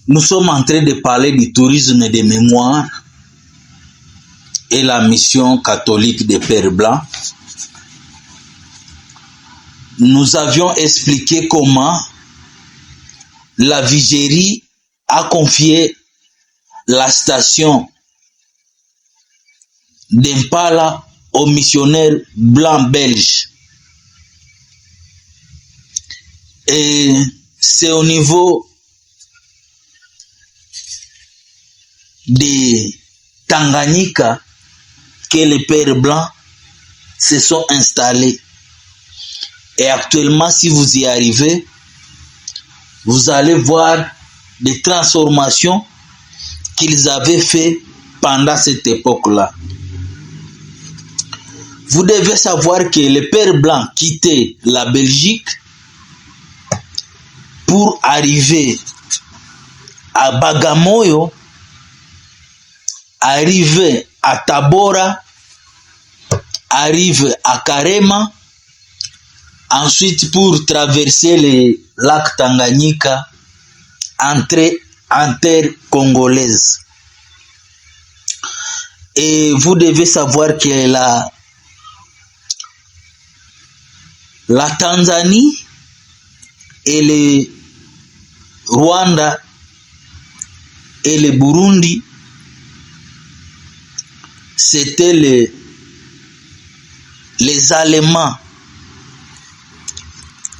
Nous sommes en train de parler du tourisme de mémoire et la mission catholique des Pères Blancs. Nous avions expliqué comment la Vigérie a confié la station d'Impala aux missionnaires blancs belges. Et c'est au niveau de Tanganyika que les Pères Blancs se sont installés. Et actuellement, si vous y arrivez, vous allez voir des transformations qu'ils avaient fait pendant cette époque-là. Vous devez savoir que les Pères Blancs quittaient la Belgique pour arriver à Bagamoyo, arriver à Tabora, arriver à Karema, ensuite pour traverser le lac Tanganyika, entrer en terre congolaise. Et vous devez savoir que la Tanzanie et le Rwanda et le Burundi, c'était les Allemands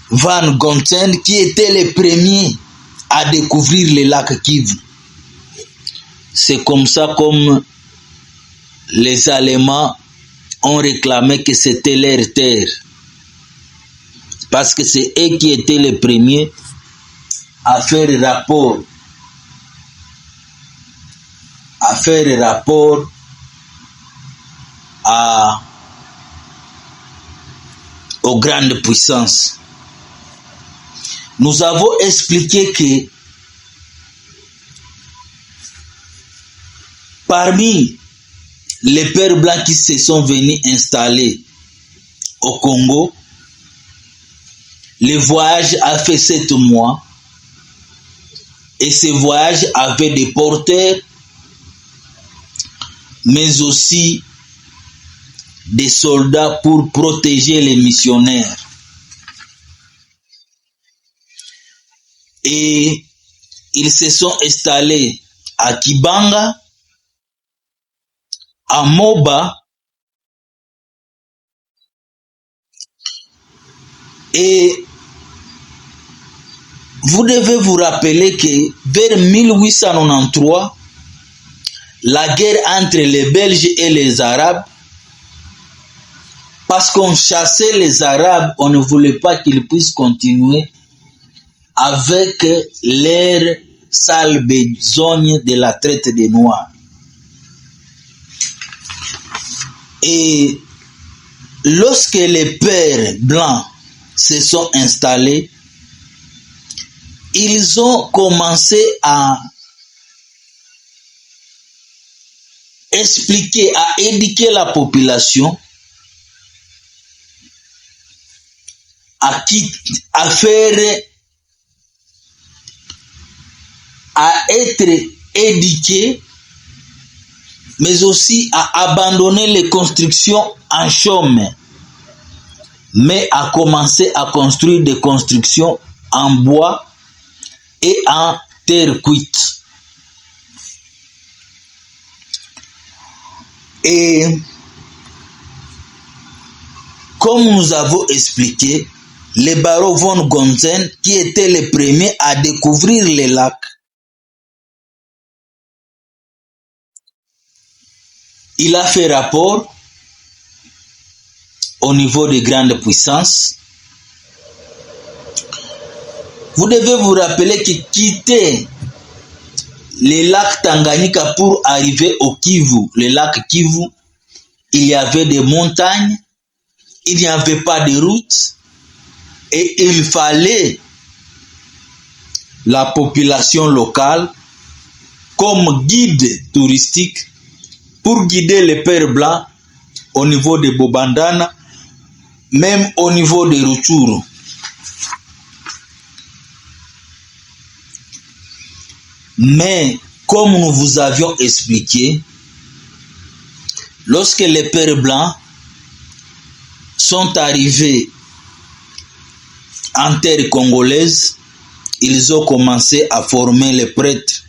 Van Gonten qui étaient les premiers à découvrir le lac Kivu. C'est comme ça comme les Allemands ont réclamé que c'était leur terre. Parce que c'est eux qui étaient les premiers à faire rapport aux grandes puissances. Nous avons expliqué que parmi les Pères Blancs qui se sont venus installer au Congo, le voyage a fait 7 mois et ce voyage avait des porteurs, mais aussi des soldats pour protéger les missionnaires. Et ils se sont installés à Kibanga, à Moba, et vous devez vous rappeler que vers 1893, la guerre entre les Belges et les Arabes, parce qu'on chassait les Arabes, on ne voulait pas qu'ils puissent continuer avec leur sale besogne de la traite des Noirs. Et lorsque les Pères Blancs se sont installés, ils ont commencé à expliquer, à éduquer la population, à être éduqués, mais aussi à abandonner les constructions en chaume, mais à commencer à construire des constructions en bois et en terre cuite. Et comme nous avons expliqué, les barons von Gonsen, qui étaient les premiers à découvrir les lacs, il a fait rapport au niveau des grandes puissances. Vous devez vous rappeler que quitter les lacs Tanganyika pour arriver au Kivu, le lac Kivu, il y avait des montagnes, il n'y avait pas de route et il fallait la population locale comme guide touristique pour guider les Pères Blancs au niveau de Bobandana, même au niveau de Rutshuru. Mais comme nous vous avions expliqué, lorsque les pères blancs sont arrivés en terre congolaise, ils ont commencé à former les prêtres.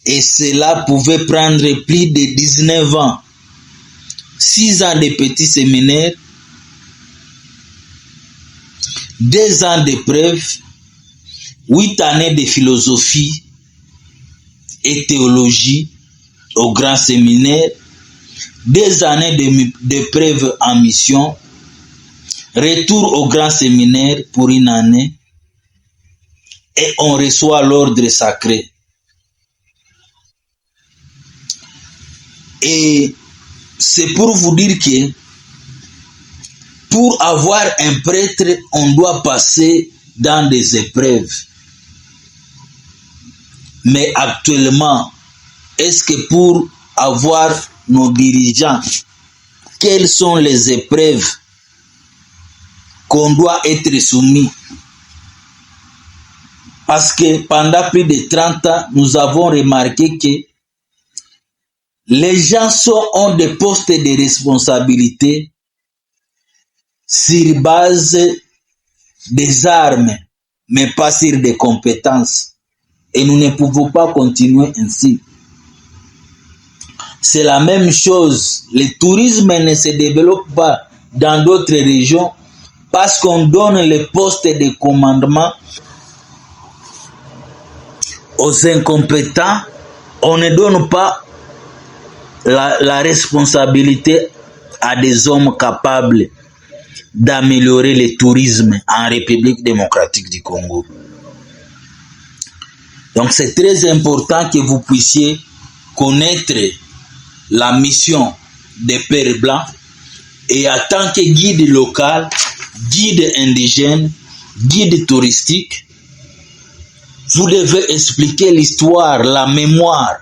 Et cela pouvait prendre plus de 19 ans. 6 ans de petits séminaires, 2 ans d'épreuves, 8 années de philosophie et théologie au grand séminaire, 2 années d'épreuves en mission, retour au grand séminaire pour 1 année, et on reçoit l'ordre sacré. Et c'est pour vous dire que pour avoir un prêtre, on doit passer dans des épreuves. Mais actuellement, est-ce que pour avoir nos dirigeants, quelles sont les épreuves qu'on doit être soumis? Parce que pendant plus de 30 ans, nous avons remarqué que les gens ont des postes de responsabilité sur base des armes, mais pas sur des compétences. Et nous ne pouvons pas continuer ainsi. C'est la même chose. Le tourisme ne se développe pas dans d'autres régions parce qu'on donne les postes de commandement aux incompétents. On ne donne pas la responsabilité à des hommes capables d'améliorer le tourisme en République démocratique du Congo. Donc c'est très important que vous puissiez connaître la mission des Pères Blancs et en tant que guide local, guide indigène, guide touristique, vous devez expliquer l'histoire, la mémoire,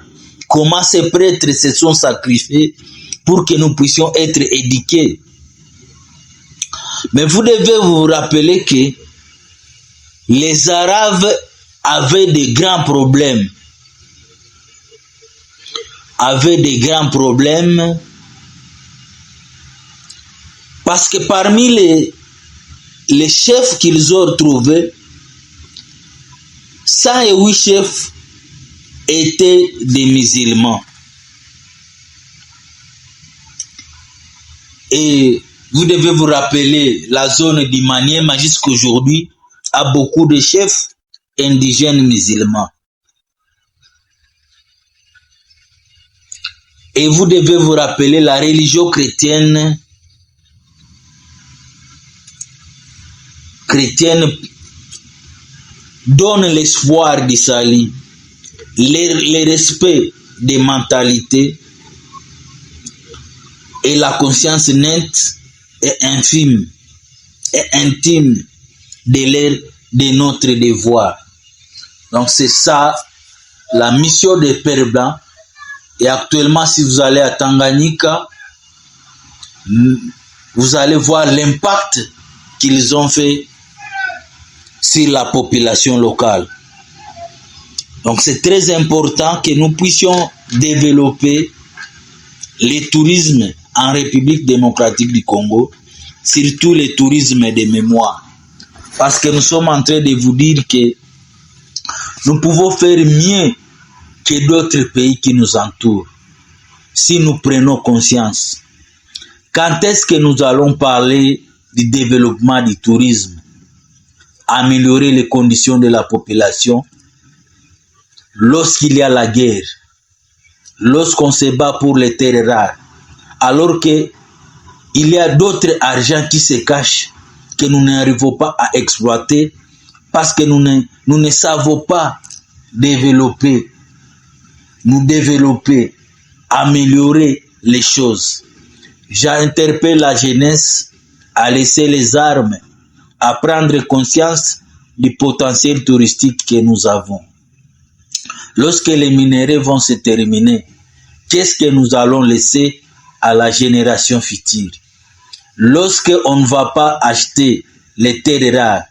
comment ces prêtres se sont sacrifiés pour que nous puissions être éduqués. Mais vous devez vous rappeler que les Arabes avaient des grands problèmes. Parce que parmi les chefs qu'ils ont trouvés, 108 chefs étaient des musulmans. Et vous devez vous rappeler, la zone du Maniema jusqu'à aujourd'hui a beaucoup de chefs indigènes musulmans. Et vous devez vous rappeler la religion chrétienne donne l'espoir du salut, le respect des mentalités et la conscience nette et infime et intime de notre devoir. Donc c'est ça la mission des Pères Blancs. Et actuellement, si vous allez à Tanganyika, vous allez voir l'impact qu'ils ont fait sur la population locale. Donc c'est très important que nous puissions développer le tourisme en République démocratique du Congo, surtout le tourisme de mémoire. Parce que nous sommes en train de vous dire que nous pouvons faire mieux que d'autres pays qui nous entourent, si nous prenons conscience. Quand est-ce que nous allons parler du développement du tourisme, améliorer les conditions de la population, lorsqu'il y a la guerre, lorsqu'on se bat pour les terres rares, alors qu'il y a d'autres argents qui se cachent, que nous n'arrivons pas à exploiter, parce que nous ne savons pas développer, améliorer les choses. J'interpelle la jeunesse à laisser les armes, à prendre conscience du potentiel touristique que nous avons. Lorsque les minéraux vont se terminer, qu'est-ce que nous allons laisser à la génération future? Lorsque on ne va pas acheter les terres rares,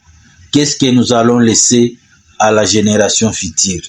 qu'est-ce que nous allons laisser à la génération future.